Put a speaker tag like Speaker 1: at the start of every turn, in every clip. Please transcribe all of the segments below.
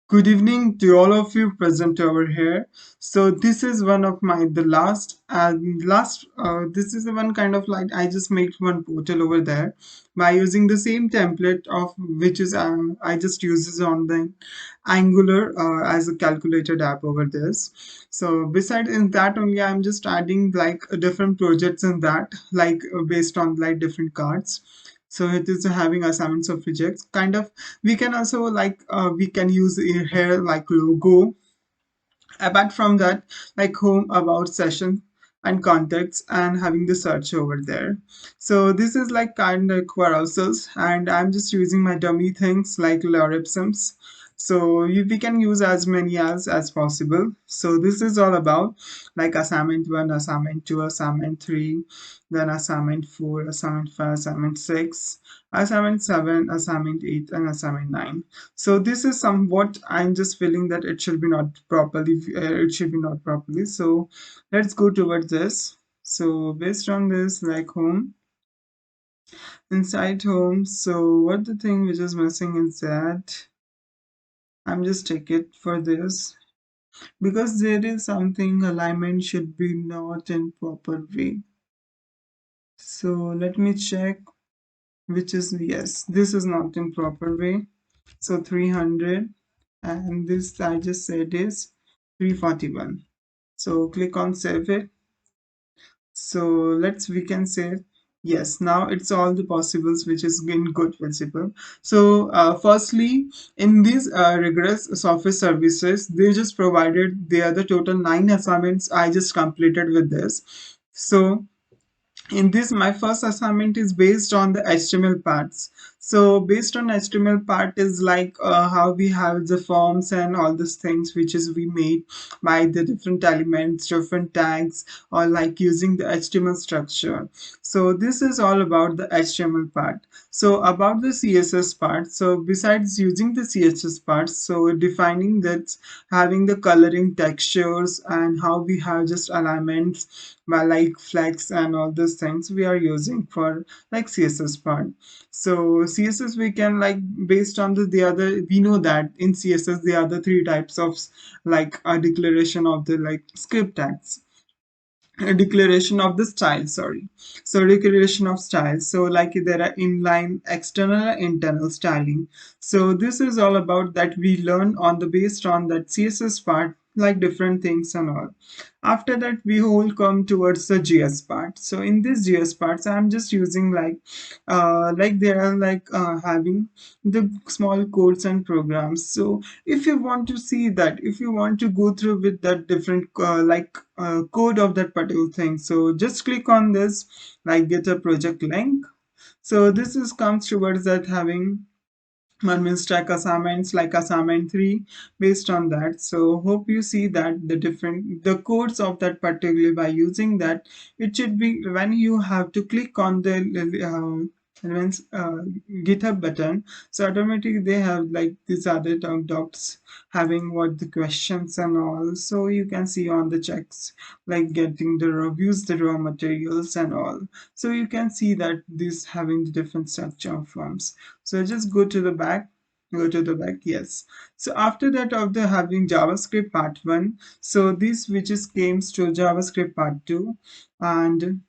Speaker 1: Good evening to all of you present over here. So this is one of my the last and last. This is the one kind of like I just made one portal over there by using the same template of which is I just uses on the Angular as a calculated app over this. So beside in that only I'm just adding like different projects in that like based on like different cards. So it is having assignments of rejects kind of we can also like we can use here like logo. Apart from that, like home, about, session, and contacts, and having the search over there. So this is like kind of carousels, and I'm just using my dummy things like logarithms. So we can use as many as possible. So this is all about like assignment 1, assignment 2, assignment 3, then assignment 4, assignment 5, assignment 6, assignment 7, assignment 8, and assignment 9. So this is somewhat I'm just feeling that it should be not properly. It should be not properly. So let's go towards this. So based on this, like home, inside home. So what the thing which is missing is that I'm just take it for this because there is something alignment should be not in proper way. So let me check which is yes, this is not in proper way. So 300 and this I just said is 341. So click on save it. So we can say yes, now it's all the possibles which is in good visible. So firstly in these REGex software services they just provided they are the total 9 assignments I just completed with this. So in this my first assignment is based on the HTML parts. So based on HTML part is like how we have the forms and all these things which is we made by the different elements, different tags, or like using the HTML structure. So this is all about the HTML part. So about the CSS part, so besides using the CSS part, so defining that, having the coloring, textures, and how we have just alignments by like flex and all these things we are using for like CSS part. So CSS we can like based on the other, we know that in CSS there are the three types of like a declaration of the like script tags, a declaration of the style, sorry. So declaration of style, so like there are inline, external, and internal styling. So this is all about that we learn on the based on that CSS part like different things and all. After that we whole come towards the GS part. So in this GS parts I'm just using like there are like having the small codes and programs. So if you want to see that, if you want to go through with that different code of that particular thing, so just click on this like get a project link. So this is comes towards that having one means track assignments like assignment 3 based on that. So hope you see that the different the codes of that particular by using that it should be when you have to click on the means, GitHub button, so automatically they have like these other docs having what the questions and all, so you can see on the checks like getting the reviews, the raw materials and all. So you can see that this having the different structure of forms. So just go to the back, yes. So after that of the having JavaScript part 1, so this which is came to JavaScript part 2, and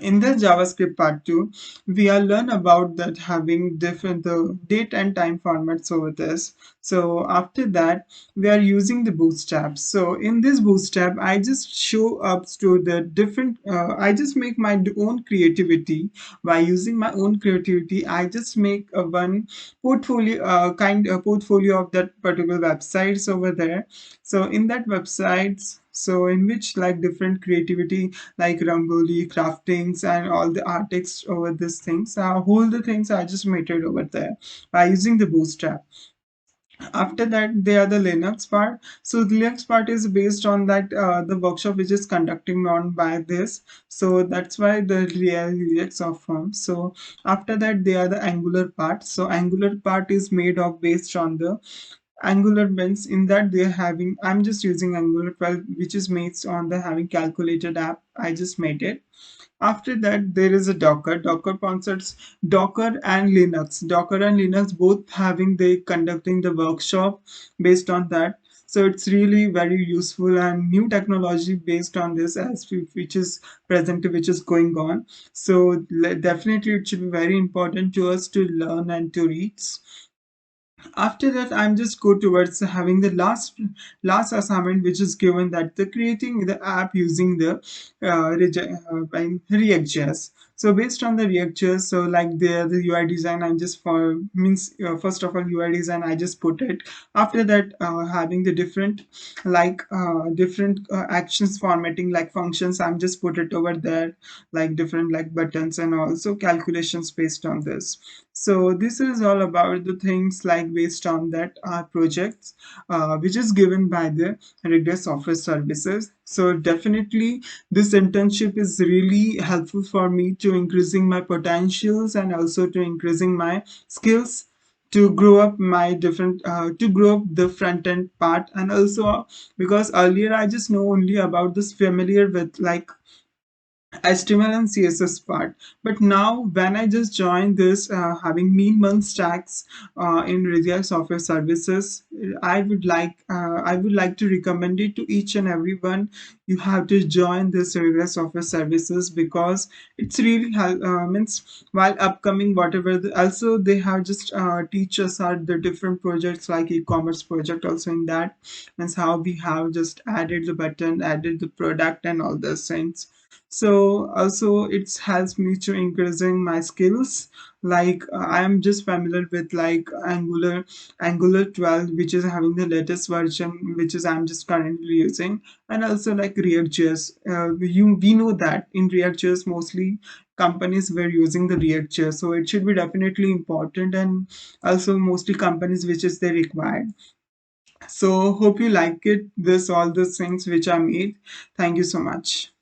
Speaker 1: in the JavaScript part 2 we are learn about that having different the date and time formats over this. So after that we are using the bootstrap. So in this bootstrap I just show up to the different I just make my own creativity. By using my own creativity I just make a one portfolio kind of portfolio of that particular websites over there. So in that websites, so in which like different creativity like Rangoli, craftings, and all the artists over these things. Whole the things I just made it over there by using the Bootstrap. After that, they are the Linux part. So the Linux part is based on that the workshop which is conducting on by this. So that's why the REGex of form. So after that, they are the Angular part. So Angular part is made of based on the Angular means in that they're having, I'm just using Angular 12 which is based on the having calculated app. I just made it. After that, there is a Docker concepts, Docker and Linux both having they conducting the workshop based on that. So it's really very useful and new technology based on this which is present, which is going on. So definitely it should be very important to us to learn and to read. After that, I'm just go towards having the last assignment, which is given that the creating the app using the react.js. So based on the react.js, so like the UI design, I'm just for means first of all UI design I just put it. After that, having the different actions formatting like functions, I'm just put it over there, like different like buttons and also calculations based on this. So this is all about the things like based on that our projects, which is given by the REGex Software Services. So definitely this internship is really helpful for me to increasing my potentials and also to increasing my skills to grow up my different to grow up the front end part. And also because earlier I just know only about this familiar with like HTML and CSS part. But now when I just joined this having MEARN stacks in REGex Software Services, I would like to recommend it to each and everyone. You have to join this REGex Software Services because it's really means while upcoming whatever also they have just teach us are the different projects like e-commerce project also in that means how we have just added the button, added the product and all those things. So also it helps me to increasing my skills. Like I am just familiar with like Angular 12, which is having the latest version, which is I'm just currently using. And also like React.js. We know that in React.js mostly companies were using the React.js, so it should be definitely important, and also mostly companies which is they required. So hope you like it, this all the things which I made. Thank you so much.